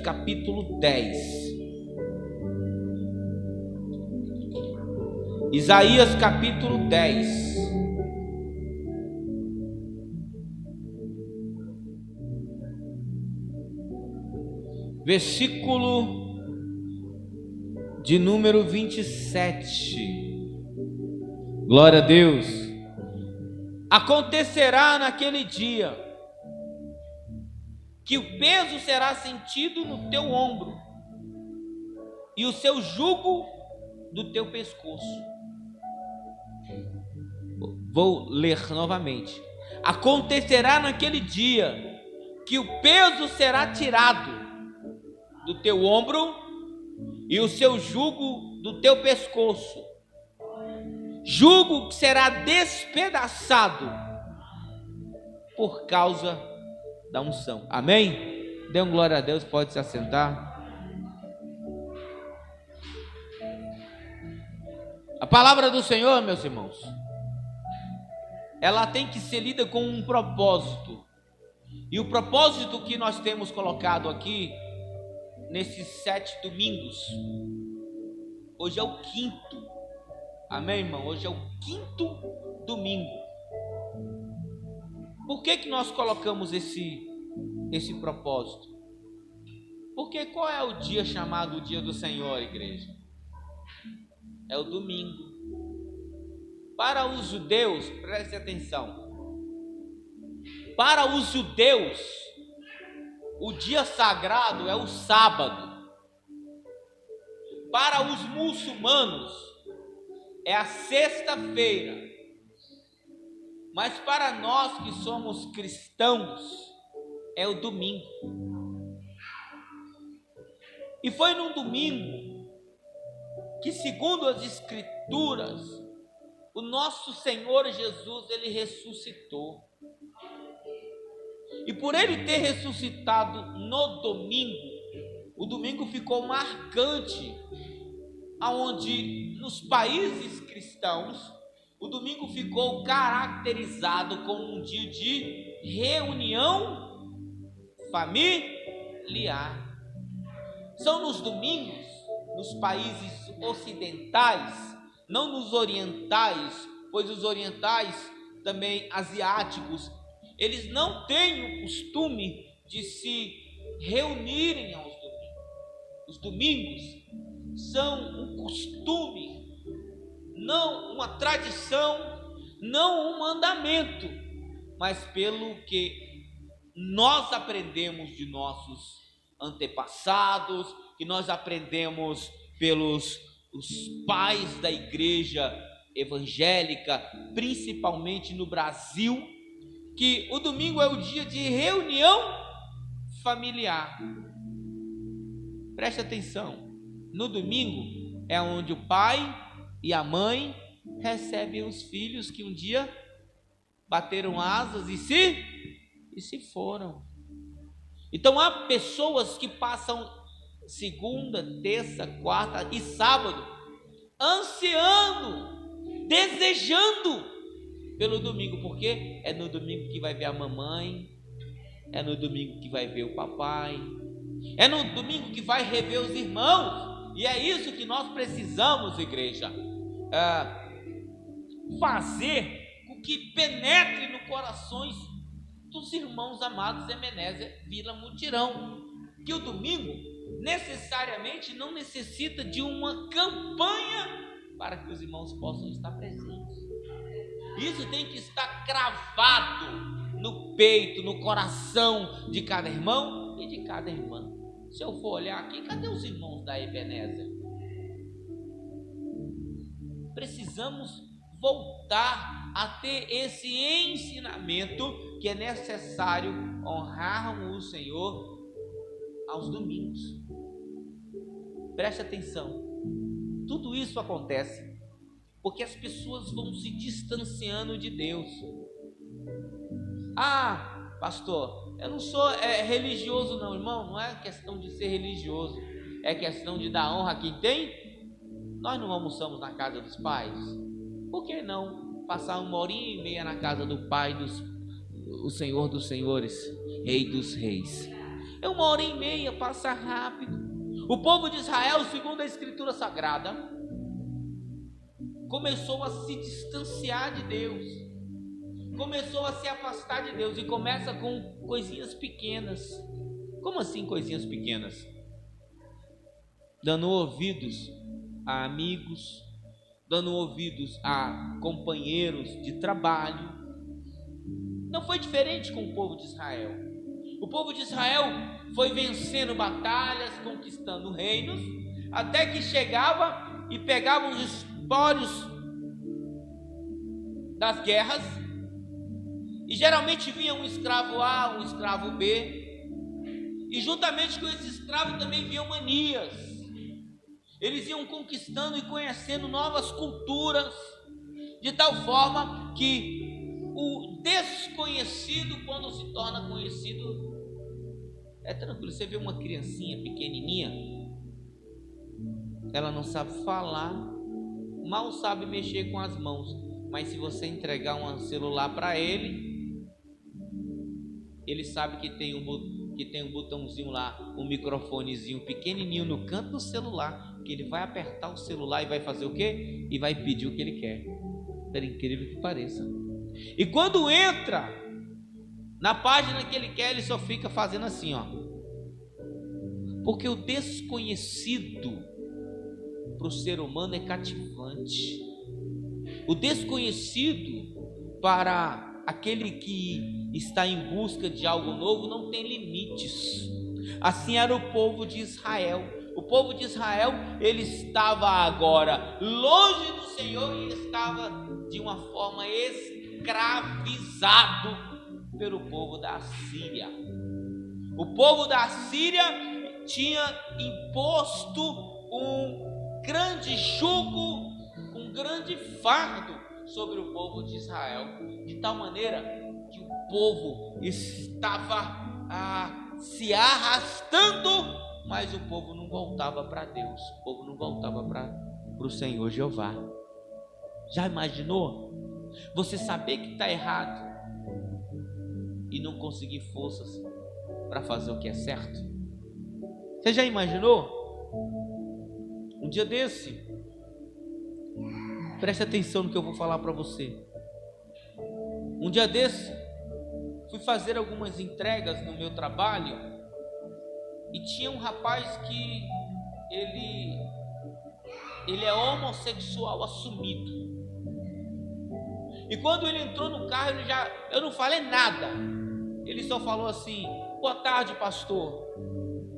Capítulo 10. Isaías capítulo 10. Versículo de número 27. Glória a Deus. Acontecerá naquele dia que o peso será sentido no teu ombro e o seu jugo do teu pescoço. Vou ler novamente. Acontecerá naquele dia que o peso será tirado do teu ombro e o seu jugo do teu pescoço. Jugo que será despedaçado por causa da unção. Amém? Dê um glória a Deus, pode se assentar. A palavra do Senhor, meus irmãos, ela tem que ser lida com um propósito. E o propósito que nós temos colocado aqui nesses 7 domingos, hoje é o 5º. Amém, irmão? Hoje é o 5º domingo. Por que nós colocamos esse propósito? Porque qual é o dia chamado o dia do Senhor, igreja? É o domingo. Para os judeus, preste atenção. Para os judeus, o dia sagrado é o sábado. Para os muçulmanos, é a sexta-feira. Mas para nós que somos cristãos, é o domingo. E foi num domingo que, segundo as Escrituras, o nosso Senhor Jesus, ele ressuscitou. E por ele ter ressuscitado no domingo, o domingo ficou marcante, aonde nos países cristãos, o domingo ficou caracterizado como um dia de reunião familiar. São nos domingos, nos países ocidentais, não nos orientais, pois os orientais, também asiáticos, eles não têm o costume de se reunirem aos domingos. Os domingos são um costume, não uma tradição, não um mandamento, mas pelo que nós aprendemos de nossos antepassados, que nós aprendemos pelos os pais da igreja evangélica, principalmente no Brasil, que o domingo é o dia de reunião familiar. Preste atenção, no domingo é onde o pai e a mãe recebem os filhos que um dia bateram asas e se foram. Então há pessoas que passam segunda, terça, quarta e sábado ansiando, desejando pelo domingo, porque é no domingo que vai ver a mamãe, é no domingo que vai ver o papai, é no domingo que vai rever os irmãos. E é isso que nós precisamos, igreja, fazer com que penetre no corações dos irmãos amados Ebenezer Vila Mutirão, que o domingo necessariamente não necessita de uma campanha para que os irmãos possam estar presentes. Isso tem que estar cravado no peito, no coração de cada irmão e de cada irmã. Se eu for olhar aqui, cadê os irmãos da Ebenezer? Precisamos voltar a ter esse ensinamento que é necessário honrarmos o Senhor aos domingos. Preste atenção, tudo isso acontece porque as pessoas vão se distanciando de Deus. Ah, pastor, eu não sou religioso não, irmão. Não é questão de ser religioso, é questão de dar honra a quem tem. Nós não almoçamos na casa dos pais, por que não passar 1h30 na casa do Pai, o Senhor dos Senhores, Rei dos Reis? É 1h30, passa rápido. O povo de Israel, segundo a Escritura Sagrada, começou a se distanciar de Deus, começou a se afastar de Deus, e começa com coisinhas pequenas. Como assim coisinhas pequenas? Dando ouvidos a amigos, dando ouvidos a companheiros de trabalho. Não foi diferente com o povo de Israel. O povo de Israel foi vencendo batalhas, conquistando reinos, até que chegava e pegava os espólios das guerras, e geralmente vinha um escravo A, um escravo B, e juntamente com esse escravo também vinham manias. Eles iam conquistando e conhecendo novas culturas, de tal forma que o desconhecido, quando se torna conhecido, é tranquilo. Você vê uma criancinha pequenininha, ela não sabe falar, mal sabe mexer com as mãos, mas se você entregar um celular para ele sabe que tem um botãozinho lá, um microfonezinho pequenininho no canto do celular, que ele vai apertar o celular e vai fazer o quê? E vai pedir o que ele quer. É incrível que pareça. E quando entra na página que ele quer, ele só fica fazendo assim, ó. Porque o desconhecido para o ser humano é cativante. O desconhecido para aquele que está em busca de algo novo não tem limites. Assim era o povo de Israel. O povo de Israel, ele estava agora longe do Senhor e estava de uma forma escravizado pelo povo da Síria. O povo da Síria tinha imposto um grande jugo, um grande fardo sobre o povo de Israel, de tal maneira que o povo estava se arrastando, mas o povo não voltava para Deus, o povo não voltava para o Senhor Jeová. Já imaginou? Você saber que está errado e não conseguir forças para fazer o que é certo? Você já imaginou? Um dia desse, preste atenção no que eu vou falar para você. Um dia desse, fui fazer algumas entregas no meu trabalho e tinha um rapaz que ele é homossexual assumido. E quando ele entrou no carro, eu não falei nada. Ele só falou assim: boa tarde, pastor.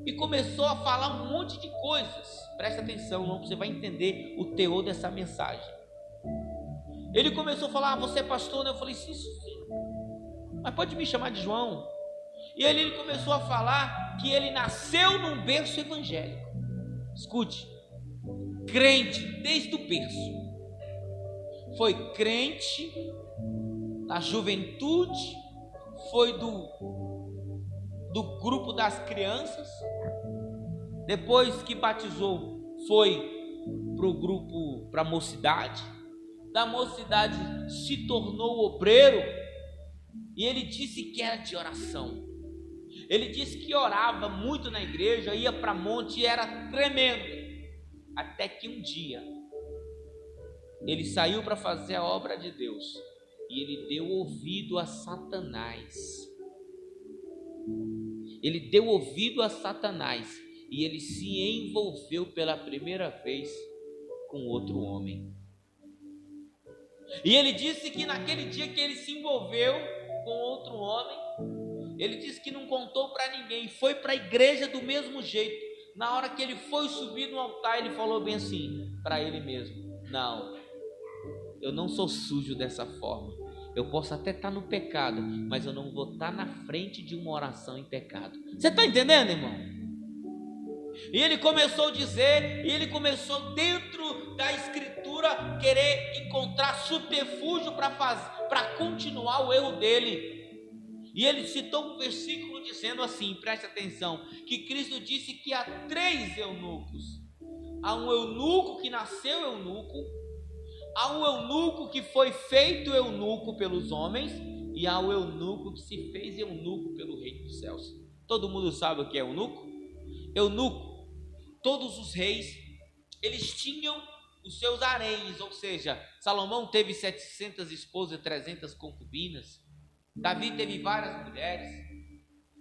E começou a falar um monte de coisas. Presta atenção, você vai entender o teor dessa mensagem. Ele começou a falar: você é pastor, né? Eu falei: sim, mas pode me chamar de João. E ele começou a falar que ele nasceu num berço evangélico. Escute, crente desde o berço. Foi crente na juventude, foi do grupo das crianças. Depois que batizou, foi para o grupo, para a mocidade. Da mocidade se tornou obreiro. E ele disse que era de oração. Ele disse que orava muito na igreja, ia para monte e era tremendo. Até que um dia ele saiu para fazer a obra de Deus e ele deu ouvido a Satanás. Ele deu ouvido a Satanás e ele se envolveu pela primeira vez com outro homem. E ele disse que naquele dia que ele se envolveu com outro homem, ele disse que não contou para ninguém, foi para a igreja do mesmo jeito. Na hora que ele foi subir no altar, ele falou bem assim para ele mesmo: não, eu não sou sujo dessa forma. Eu posso até estar no pecado, mas eu não vou estar na frente de uma oração em pecado. Você está entendendo, irmão? E ele começou a dizer, e ele começou dentro da escritura querer encontrar subterfúgio para continuar o erro dele. E ele citou um versículo dizendo assim, preste atenção, que Cristo disse que há 3 eunucos. Há um eunuco que nasceu eunuco, há um eunuco que foi feito eunuco pelos homens, e há o eunuco que se fez eunuco pelo Reino dos Céus. Todo mundo sabe o que é eunuco? Eunuco, todos os reis, eles tinham os seus haréns, ou seja, Salomão teve 700 esposas e 300 concubinas, Davi teve várias mulheres.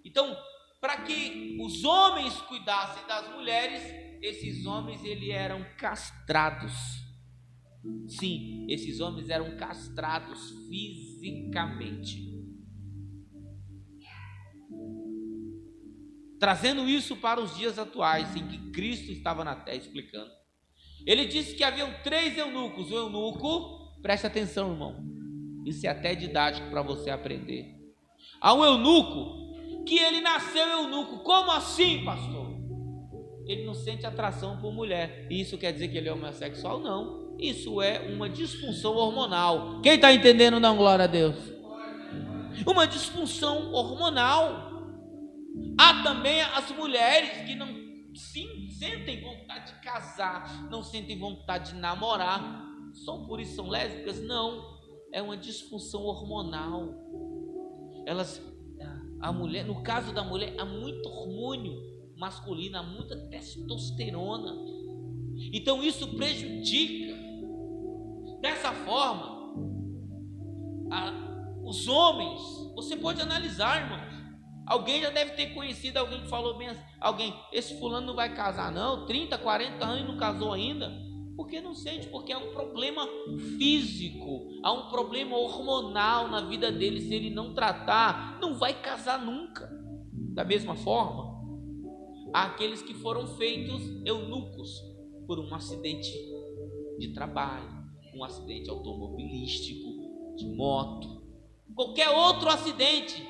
Então, para que os homens cuidassem das mulheres, esses homens eram castrados. Sim, esses homens eram castrados fisicamente. Trazendo isso para os dias atuais, em que Cristo estava na terra explicando. Ele disse que haviam 3 eunucos. O eunuco, preste atenção, irmão, isso é até didático para você aprender. Há um eunuco que ele nasceu eunuco. Como assim, pastor? Ele não sente atração por mulher. Isso quer dizer que ele é homossexual? Não. Isso é uma disfunção hormonal. Quem está entendendo? Não, glória a Deus. Uma disfunção hormonal. Há também as mulheres que não sentem vontade de casar, não sentem vontade de namorar. Só por isso são lésbicas? Não. É uma disfunção hormonal. A mulher, no caso da mulher, há muito hormônio masculino, há muita testosterona. Então isso prejudica. Dessa forma, os homens, você pode analisar, irmãos. Alguém já deve ter conhecido alguém que falou bem assim, esse fulano não vai casar não, 30, 40 anos e não casou ainda. Por que não sente? Porque há um problema físico, há um problema hormonal na vida dele. Se ele não tratar, não vai casar nunca. Da mesma forma, há aqueles que foram feitos eunucos por um acidente de trabalho, um acidente automobilístico, de moto, qualquer outro acidente.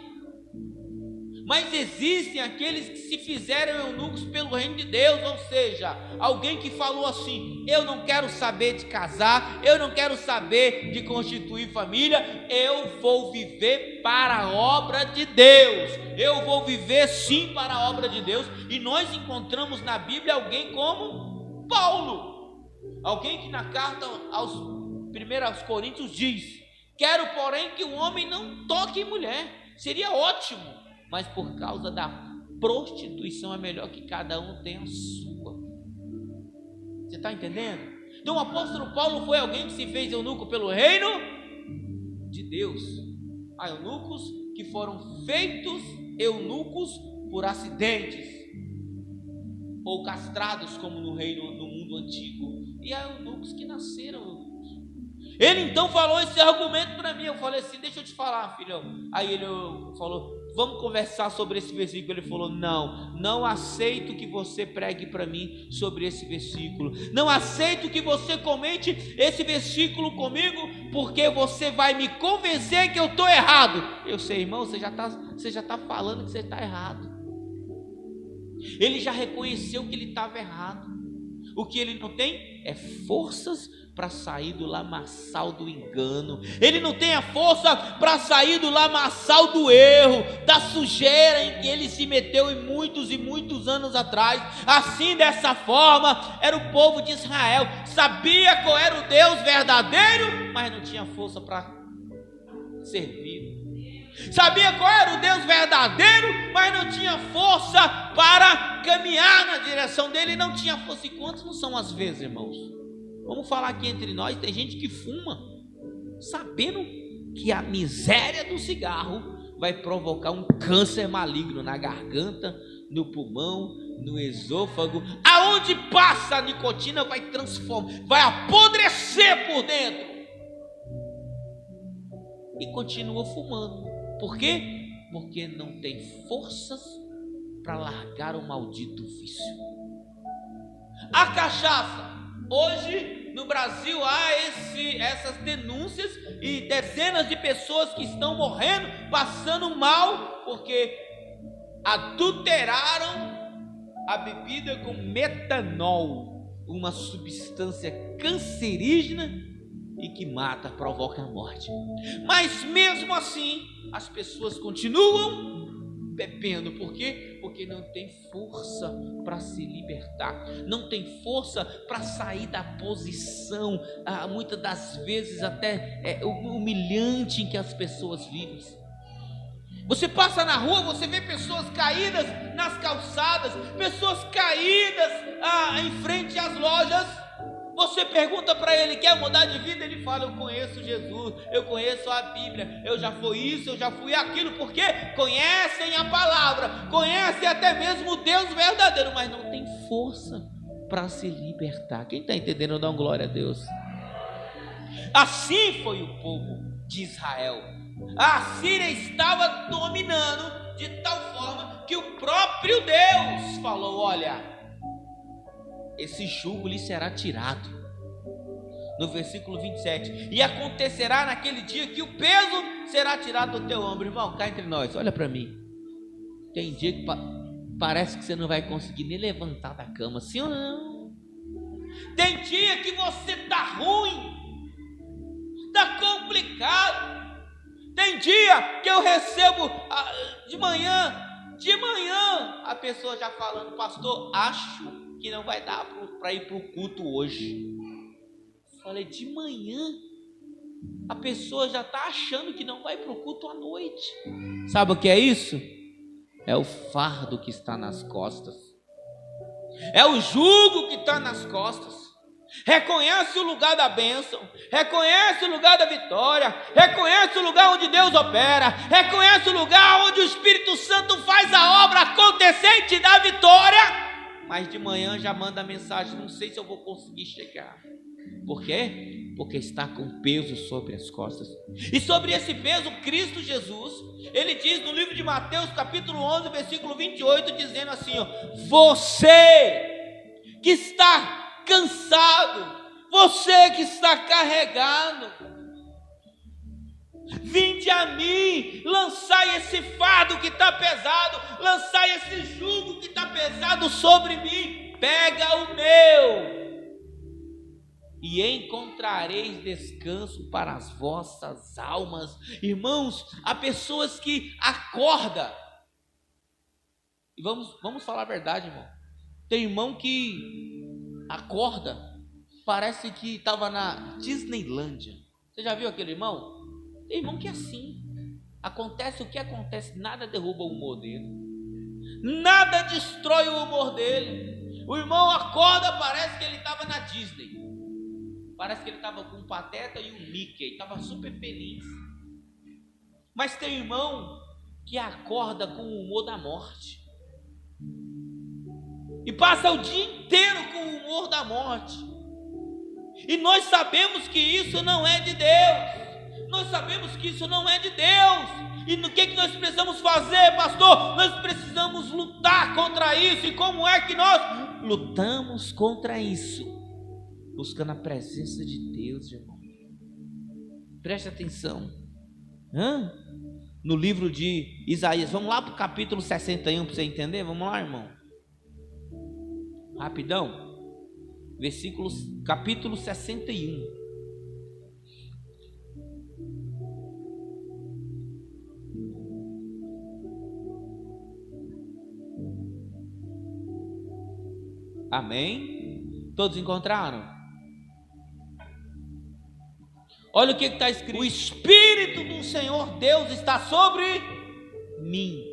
Mas existem aqueles que se fizeram eunucos pelo reino de Deus, ou seja, alguém que falou assim: eu não quero saber de casar, eu não quero saber de constituir família, eu vou viver para a obra de Deus, eu vou viver sim para a obra de Deus. E nós encontramos na Bíblia alguém como Paulo, alguém que na carta aos 1 Coríntios diz: quero porém que o homem não toque em mulher. Seria ótimo, mas por causa da prostituição é melhor que cada um tenha a sua. Você está entendendo? Então o apóstolo Paulo foi alguém que se fez eunuco pelo reino de Deus. Há eunucos que foram feitos eunucos por acidentes, ou castrados, como no mundo antigo. E há eunucos que nasceram eunucos. Ele então falou esse argumento para mim. Eu falei assim: deixa eu te falar, filhão. Aí ele falou: vamos conversar sobre esse versículo. Ele falou: não aceito que você pregue para mim sobre esse versículo. Não aceito que você comente esse versículo comigo, porque você vai me convencer que eu estou errado. Eu sei, irmão, você já está falando que você está errado. Ele já reconheceu que ele estava errado. O que ele não tem é forças para sair do lamaçal do engano. Ele não tem a força para sair do lamaçal do erro, da sujeira em que ele se meteu em muitos e muitos anos atrás. Assim, dessa forma, era o povo de Israel. Sabia qual era o Deus verdadeiro, mas não tinha força para servir. Sabia qual era o Deus verdadeiro, mas não tinha força para caminhar na direção dele. Não tinha força. E quantos não são às vezes, irmãos? Vamos falar aqui entre nós. Tem gente que fuma sabendo que a miséria do cigarro vai provocar um câncer maligno na garganta, no pulmão, no esôfago. Aonde passa a nicotina vai transformar, vai apodrecer por dentro. E continua fumando. Por quê? Porque não tem forças para largar o maldito vício. A cachaça. Hoje no Brasil há essas denúncias e dezenas de pessoas que estão morrendo, passando mal, porque adulteraram a bebida com metanol, uma substância cancerígena e que mata, provoca a morte. Mas mesmo assim, as pessoas continuam bebendo. Por quê? Porque não tem força para se libertar, não tem força para sair da posição, muitas das vezes até humilhante em que as pessoas vivem. Você passa na rua, você vê pessoas caídas nas calçadas, pessoas caídas em frente às lojas. Você pergunta para ele, quer mudar de vida? Ele fala, eu conheço Jesus, eu conheço a Bíblia, eu já fui isso, eu já fui aquilo, porque conhecem a palavra, conhecem até mesmo o Deus verdadeiro, mas não tem força para se libertar. Quem está entendendo, dá uma glória a Deus. Assim foi o povo de Israel. A Síria estava dominando de tal forma que o próprio Deus falou, olha, esse jugo lhe será tirado. No versículo 27, e acontecerá naquele dia que o peso será tirado do teu ombro. Irmão, cá entre nós, olha para mim. Tem dia que parece que você não vai conseguir nem levantar da cama, sim ou não? Tem dia que você está ruim, está complicado. Tem dia que eu recebo de manhã, a pessoa já falando, pastor, acho que não vai dar para ir para o culto hoje. Falei, de manhã, a pessoa já está achando que não vai para o culto à noite. Sabe o que é isso? É o fardo que está nas costas, é o jugo que está nas costas. Reconhece o lugar da bênção, reconhece o lugar da vitória, reconhece o lugar onde Deus opera, reconhece o lugar onde o Espírito Santo faz a obra acontecer e te dá vitória. Mas de manhã já manda mensagem, não sei se eu vou conseguir chegar. Por quê? Porque está com peso sobre as costas. E sobre esse peso, Cristo Jesus, ele diz no livro de Mateus, capítulo 11, versículo 28, dizendo assim, ó, você que está cansado, você que está carregado, vinde a mim, lançai esse fardo que está pesado, lançai esse jugo que está pesado sobre mim, pega o meu, e encontrareis descanso para as vossas almas. Irmãos, há pessoas que acordam, e vamos falar a verdade, irmão, tem irmão que acorda, parece que estava na Disneylândia. Você já viu aquele irmão? Tem irmão que é assim, acontece o que acontece, nada derruba o humor dele, nada destrói o humor dele. O irmão acorda, parece que ele estava na Disney, parece que ele estava com o Pateta e o Mickey, estava super feliz. Mas tem irmão que acorda com o humor da morte e passa o dia inteiro com o humor da morte, e nós sabemos que isso não é de Deus, nós sabemos que isso não é de Deus. E no que nós precisamos fazer, pastor? Nós precisamos lutar contra isso. E como é que nós lutamos contra isso? Buscando a presença de Deus, irmão. Preste atenção. No livro de Isaías, vamos lá para o capítulo 61 para você entender. Vamos lá, irmão, rapidão. Capítulo 61. Amém? Todos encontraram? Olha o que está escrito: o Espírito do Senhor Deus está sobre mim,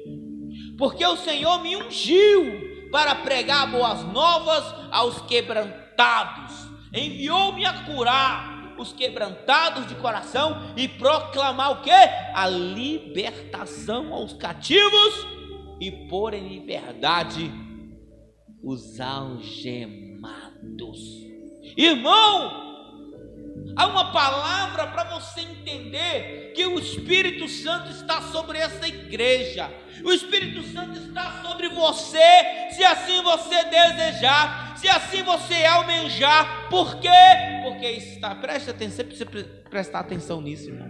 porque o Senhor me ungiu para pregar boas novas aos quebrantados, enviou-me a curar os quebrantados de coração e proclamar o quê? A libertação aos cativos e pôr em liberdade os algemados. Irmão, há uma palavra para você entender que o Espírito Santo está sobre essa igreja. O Espírito Santo está sobre você, se assim você desejar, se assim você almejar. Por quê? Porque está, preste atenção, você precisa prestar atenção nisso, irmão.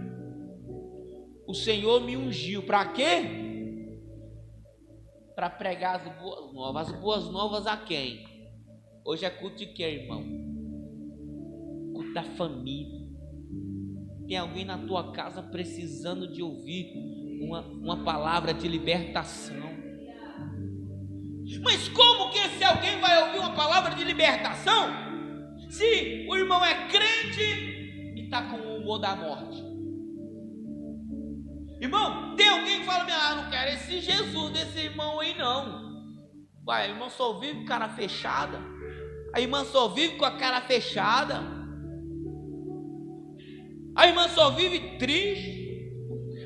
O Senhor me ungiu para quê? Para pregar as boas novas. As boas novas a quem? Hoje é culto de quê, irmão? Culto da família. Tem alguém na tua casa precisando de ouvir uma palavra de libertação. Mas como que esse alguém vai ouvir uma palavra de libertação se o irmão é crente e está com o humor da morte? Irmão, tem alguém que fala, não quero esse Jesus desse irmão aí não. Vai, a irmã só vive com cara fechada. A irmã só vive com a cara fechada. A irmã só vive triste.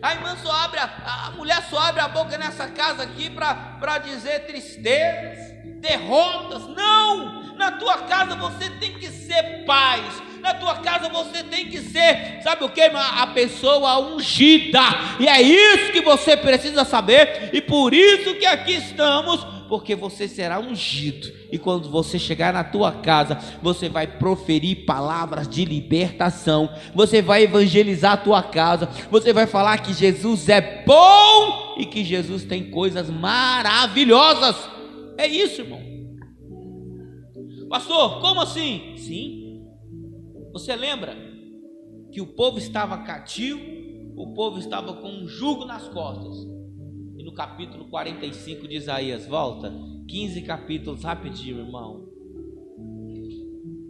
A irmã só abre, a mulher só abre a boca nessa casa aqui para dizer tristezas, derrotas. Não! Na tua casa você tem que ser paz. Na tua casa você tem que ser, sabe o que? A pessoa ungida. E é isso que você precisa saber. E por isso que aqui estamos, porque você será ungido. E quando você chegar na tua casa, você vai proferir palavras de libertação. Você vai evangelizar a tua casa. Você vai falar que Jesus é bom e que Jesus tem coisas maravilhosas. É isso, irmão. Pastor, como assim? Sim. Você lembra que o povo estava cativo, o povo estava com um jugo nas costas. E no capítulo 45 de Isaías, volta 15 capítulos rapidinho, irmão.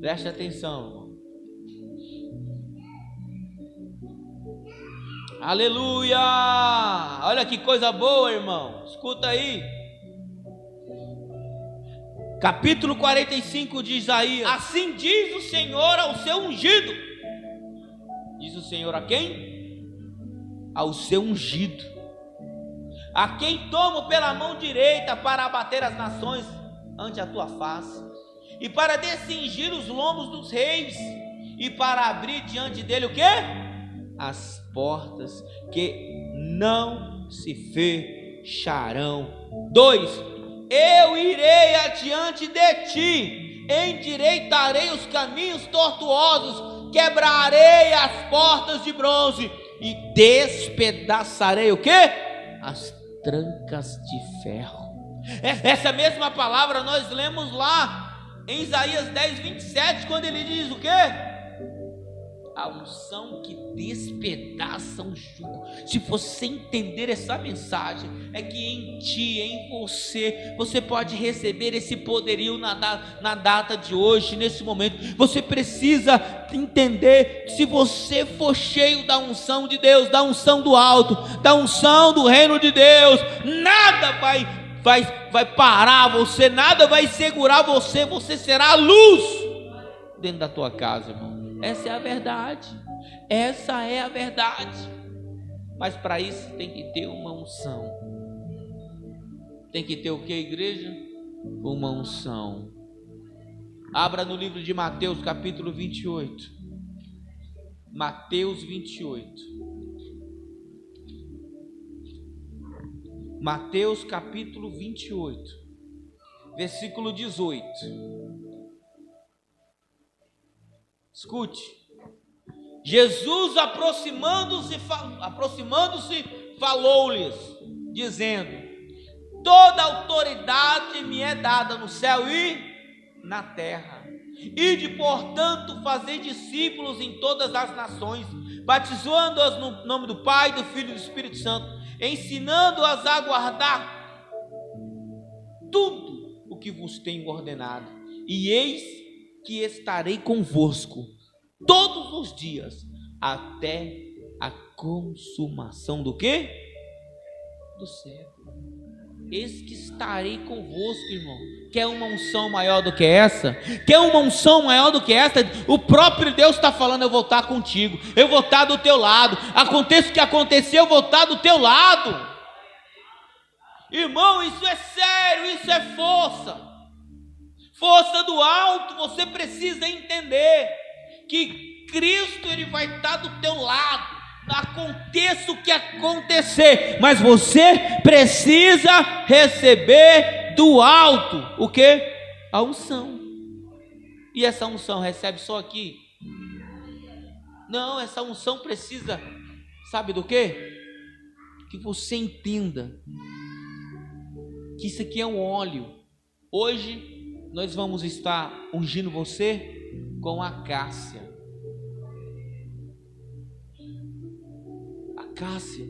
Preste atenção, irmão. Aleluia! Olha que coisa boa, irmão. Escuta aí. Capítulo 45 de Isaías. Assim diz o Senhor ao seu ungido. Diz o Senhor a quem? Ao seu ungido, a quem tomo pela mão direita para abater as nações ante a tua face, e para descingir os lombos dos reis, e para abrir diante dele o quê? As portas que não se fecharão. 2. Eu irei adiante de ti, endireitarei os caminhos tortuosos, quebrarei as portas de bronze e despedaçarei o quê? As trancas de ferro. Essa mesma palavra nós lemos lá em Isaías 10:27, quando ele diz o quê? A unção que despedaça o jugo. Se você entender essa mensagem, é que em ti, em você pode receber esse poderio na data de hoje, nesse momento. Você precisa entender, se você for cheio da unção de Deus, da unção do alto, da unção do reino de Deus, nada vai parar você, nada vai segurar você. Você será a luz dentro da tua casa, irmão. Essa é a verdade. Essa é a verdade. Mas para isso tem que ter uma unção. Tem que ter o que, igreja? Uma unção. Abra no livro de Mateus, capítulo 28. Mateus 28. Mateus, capítulo 28, versículo 18. Escute. Jesus aproximando-se falou-lhes, dizendo: toda autoridade me é dada no céu e na terra. Ide, portanto, fazer discípulos em todas as nações, batizando-as no nome do Pai, do Filho e do Espírito Santo, ensinando-as a guardar tudo o que vos tenho ordenado. E eis que estarei convosco todos os dias, até a consumação do quê? Do século. Eis que estarei convosco, irmão. Quer uma unção maior do que essa? Quer uma unção maior do que essa? O próprio Deus está falando: eu vou estar contigo, eu vou estar do teu lado, aconteça o que acontecer, eu vou estar do teu lado. Irmão, isso é sério, isso é força. Força do alto. Você precisa entender que Cristo, ele vai estar do teu lado, aconteça o que acontecer, mas você precisa receber do alto o que? A unção. E essa unção recebe só aqui? Não, essa unção precisa, sabe do que? Que você entenda que isso aqui é um óleo. Hoje nós vamos estar ungindo você com acácia. Acácia,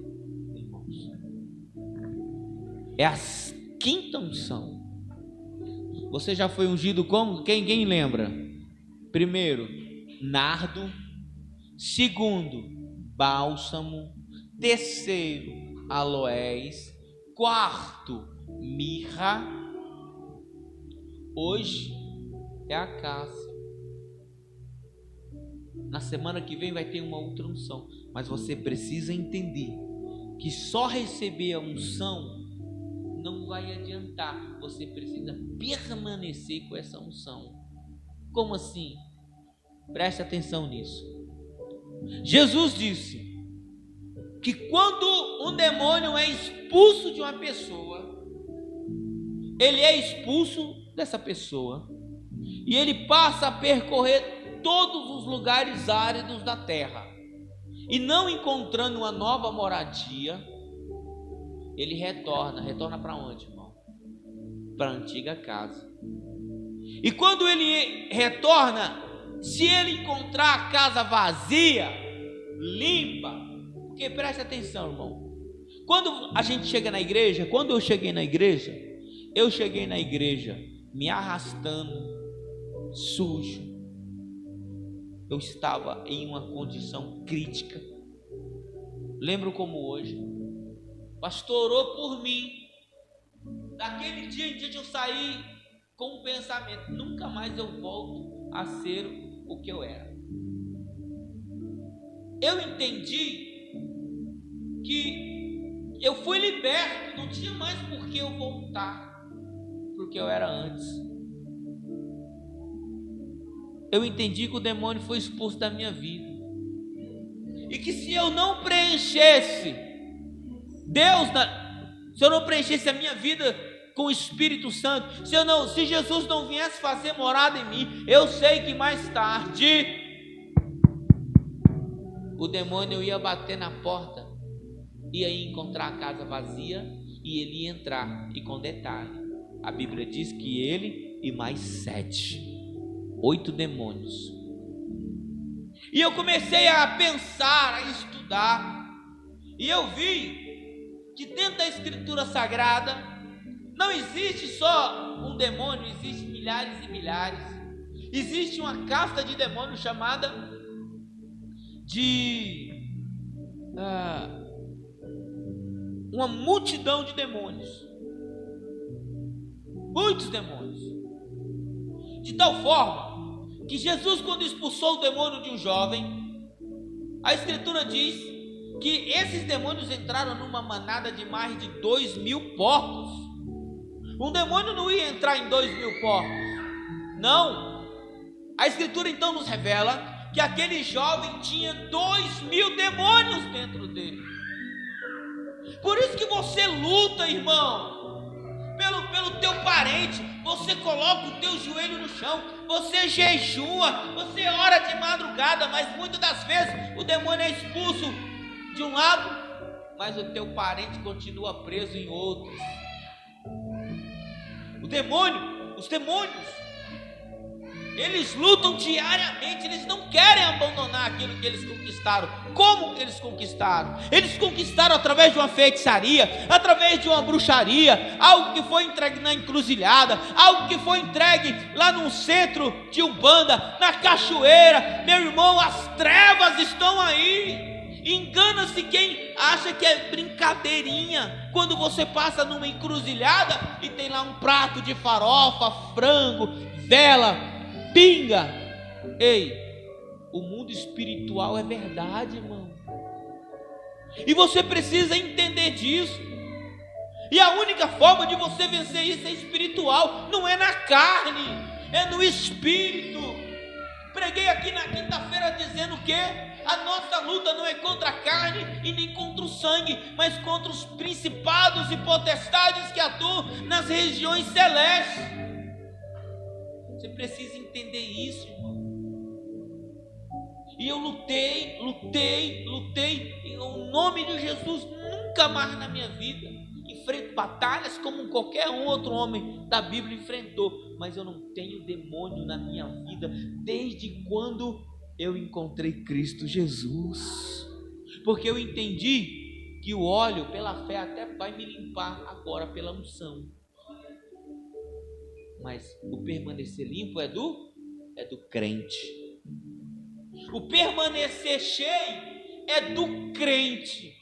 irmãos, é a quinta unção. Você já foi ungido como? Quem lembra? Primeiro, nardo. Segundo, bálsamo. terceiro, aloés, quarto, mirra. Hoje é a acácia. Na semana que vem vai ter uma outra unção, mas você precisa entender que só receber a unção não vai adiantar. Você precisa permanecer com essa unção. Como assim? Preste atenção nisso. Jesus disse que quando um demônio é expulso de uma pessoa, ele é expulso dessa pessoa e ele passa a percorrer todos os lugares áridos da terra, e não encontrando uma nova moradia, ele retorna para onde, irmão? Para a antiga casa. E quando ele retorna, se ele encontrar a casa vazia, limpa, porque preste atenção, irmão, quando a gente chega na igreja, quando eu cheguei na igreja me arrastando, sujo. Eu estava em uma condição crítica. Lembro como hoje. O pastor orou por mim. Daquele dia em diante eu saí com um pensamento: nunca mais eu volto a ser o que eu era. Eu entendi que eu fui liberto, não tinha mais por que eu voltar porque eu era antes. Eu entendi que o demônio foi expulso da minha vida, e que se eu não preenchesse se eu não preenchesse a minha vida com o Espírito Santo, se Jesus não viesse fazer morada em mim, eu sei que mais tarde o demônio ia bater na porta, ia encontrar a casa vazia e ele ia entrar. E com detalhe, a Bíblia diz que ele e mais 8 demônios. E eu comecei a pensar, a estudar, e eu vi que dentro da Escritura Sagrada não existe só um demônio, existem milhares e milhares. Existe uma casta de demônios chamada de uma multidão de demônios, muitos demônios, de tal forma que Jesus, quando expulsou o demônio de um jovem, a Escritura diz que esses demônios entraram numa manada de mais de 2.000 porcos. Um demônio não ia entrar em 2.000 porcos, não. A Escritura então nos revela que aquele jovem tinha 2.000 demônios dentro dele. Por isso que você luta, irmão, pelo teu parente. Você coloca o teu joelho no chão, você jejua, você ora de madrugada, mas muitas das vezes o demônio é expulso de um lado, mas o teu parente continua preso em outros. Os demônios, eles lutam diariamente, eles não querem abandonar aquilo que eles conquistaram. Como eles conquistaram? Eles conquistaram através de uma feitiçaria, através de uma bruxaria, algo que foi entregue na encruzilhada, algo que foi entregue lá num centro de Umbanda, na cachoeira. Meu irmão, as trevas estão aí. Engana-se quem acha que é brincadeirinha, quando você passa numa encruzilhada e tem lá um prato de farofa, frango, vela, pinga. Ei, o mundo espiritual é verdade, irmão, e você precisa entender disso. E a única forma de você vencer isso é espiritual, não é na carne, é no espírito. Preguei aqui na quinta-feira dizendo que a nossa luta não é contra a carne e nem contra o sangue, mas contra os principados e potestades que atuam nas regiões celestes. Você precisa entender isso, irmão. E eu lutei, em nome de Jesus. Nunca mais na minha vida enfrento batalhas como qualquer outro homem da Bíblia enfrentou, mas eu não tenho demônio na minha vida desde quando eu encontrei Cristo Jesus, porque eu entendi que o óleo pela fé até vai me limpar agora pela unção, mas o permanecer limpo é do crente. O permanecer cheio é do crente.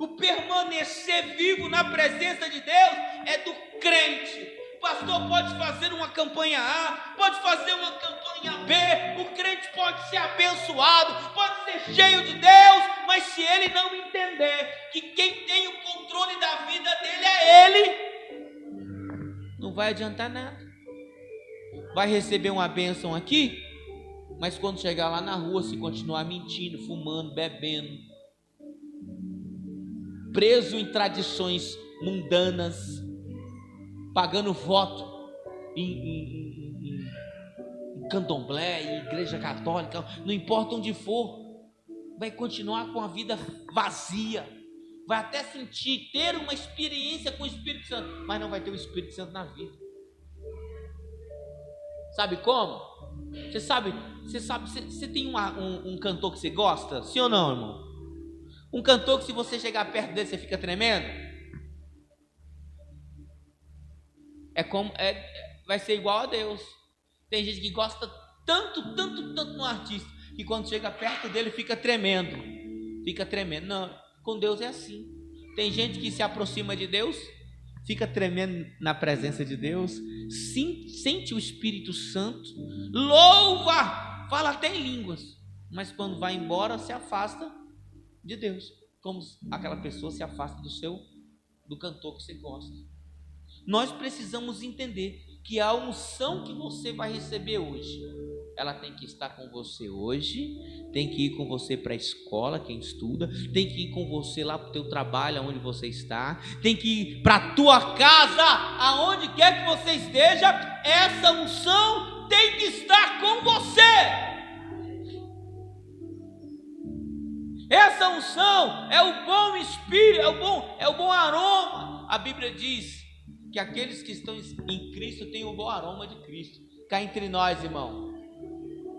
O permanecer vivo na presença de Deus é do crente. O pastor pode fazer uma campanha A, pode fazer uma campanha B, o crente pode ser abençoado, pode ser cheio de Deus, mas se ele não entender que quem tem o controle da vida dele é ele, não vai adiantar nada. Vai receber uma bênção aqui, mas quando chegar lá na rua, se continuar mentindo, fumando, bebendo, preso em tradições mundanas, pagando voto em candomblé, em igreja católica, não importa onde for, vai continuar com a vida vazia, vai até ter uma experiência com o Espírito Santo, mas não vai ter o Espírito Santo na vida. Sabe como? Você tem um cantor que você gosta? Sim ou não, irmão? Um cantor que se você chegar perto dele, você fica tremendo? Vai ser igual a Deus. Tem gente que gosta tanto no artista, que quando chega perto dele fica tremendo. Não, com Deus é assim. Tem gente que se aproxima de Deus, fica tremendo na presença de Deus, sente o Espírito Santo, louva, fala até em línguas, mas quando vai embora se afasta de Deus, como aquela pessoa se afasta do cantor que você gosta. Nós precisamos entender que a unção que você vai receber hoje, ela tem que estar com você hoje, tem que ir com você para a escola, quem estuda, tem que ir com você lá para o teu trabalho, aonde você está, tem que ir para a tua casa, aonde quer que você esteja, essa unção tem que estar com você. Essa unção é o bom espírito, é o bom aroma. A Bíblia diz que aqueles que estão em Cristo têm o bom aroma de Cristo. Cá entre nós, irmão,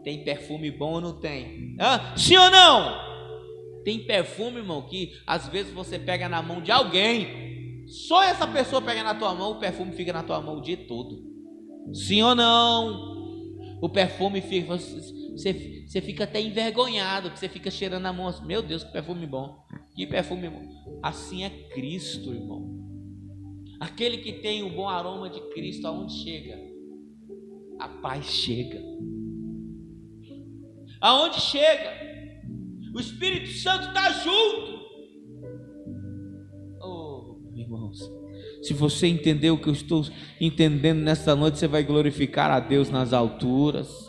tem perfume bom ou não tem? Sim ou não? Tem perfume, irmão, que às vezes você pega na mão de alguém, só essa pessoa pega na tua mão, o perfume fica na tua mão o dia todo. Sim ou não? O perfume fica, você fica até envergonhado, que você fica cheirando a mão assim, meu Deus, que perfume bom, que perfume bom. Assim é Cristo, irmão. Aquele que tem o bom aroma de Cristo, aonde chega? A paz chega. Aonde chega? O Espírito Santo está junto. Oh, irmãos, se você entender o que eu estou entendendo nesta noite, você vai glorificar a Deus nas alturas.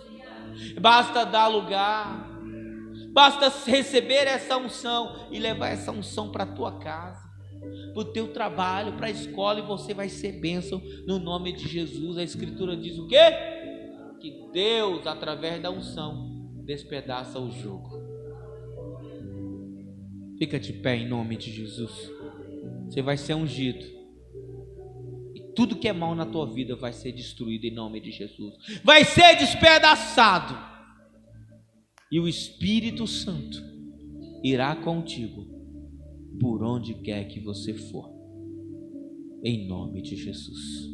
Basta dar lugar, basta receber essa unção e levar essa unção para a tua casa, para o teu trabalho, para a escola, e você vai ser bênção no nome de Jesus. A Escritura diz o quê? Que Deus, através da unção, despedaça o jugo. Fica de pé em nome de Jesus. Você vai ser ungido, e tudo que é mal na tua vida vai ser destruído em nome de Jesus, vai ser despedaçado, e o Espírito Santo irá contigo por onde quer que você for, em nome de Jesus.